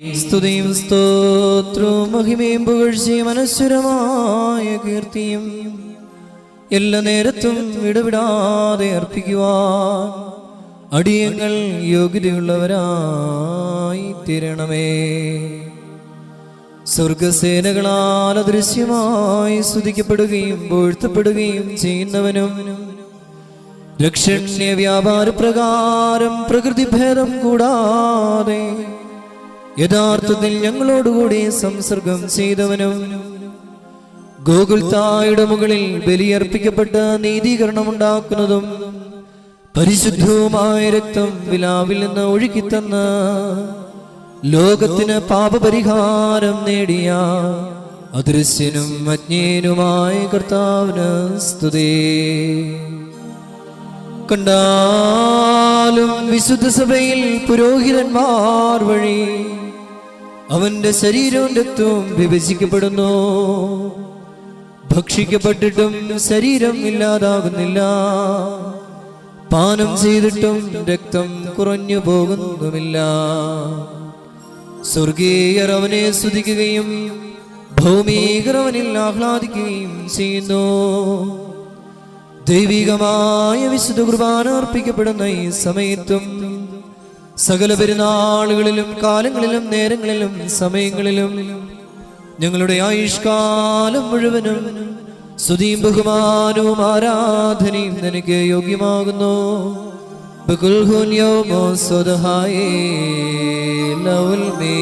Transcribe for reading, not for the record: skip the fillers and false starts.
സ്തുതിയും സ്തോത്രവും മഹിമയും പുകഴ്ചയും അനശ്വരമായ കീർത്തിയും എല്ലാ നേരത്തും ഇടവിടാതെ അർപ്പിക്കുവാൻ അടിയങ്ങൾ യോഗ്യതയുള്ളവരായി തീരണമേ. സ്വർഗസേനകളാൽ അദൃശ്യമായി സ്തുതിക്കപ്പെടുകയും പുകഴ്ത്തപ്പെടുകയും ചെയ്യുന്നവനും ലക്ഷണ്യ വ്യാപാര പ്രകാരം പ്രകൃതിഭേദം കൂടാതെ യഥാർത്ഥത്തിൽ ഞങ്ങളോടുകൂടി സംസർഗം ചെയ്തവനും ഗോകുൽത്തായുടെ മുകളിൽ ബലിയർപ്പിക്കപ്പെട്ട നീതീകരണമുണ്ടാക്കുന്നതും പരിശുദ്ധവുമായ രക്തം വിലാവിൽ നിന്ന് ഒഴുക്കിത്തന്ന ലോകത്തിന് പാപപരിഹാരം നേടിയ അദൃശ്യനും അജ്ഞേനുമായ കർത്താവിന് സ്തുതി. കണ്ടാലും വിശുദ്ധ സഭയിൽ പുരോഹിതന്മാർ വഴി അവന്റെ ശരീരവും രക്തവും വിഭജിക്കപ്പെടുന്നു. ഭക്ഷിക്കപ്പെട്ടിട്ടും ശരീരം ഇല്ലാതാകുന്നില്ല, പാനം ചെയ്തിട്ടും രക്തം കുറഞ്ഞു പോകുന്നുമില്ല. സ്വർഗീയർ അവനെ സ്തുതിക്കുകയും ഭൗമികർ അവനിൽ ആഹ്ലാദിക്കുകയും ചെയ്യുന്നു. ദൈവികമായ വിശുദ്ധ കുർബാന അർപ്പിക്കപ്പെടുന്ന ഈ സമയത്തും സകല പെരുന്നാളുകളിലും കാലങ്ങളിലും നേരങ്ങളിലും സമയങ്ങളിലും ഞങ്ങളുടെ ആയുഷ്കാലം മുഴുവനും സ്തുതിയും ബഹുമാനവും ആരാധനയും നിനക്ക് യോഗ്യമാകുന്നു. ബകുൽ ഹുൻ യൗമോ സ്വദഹായേ ലൗൽ മേ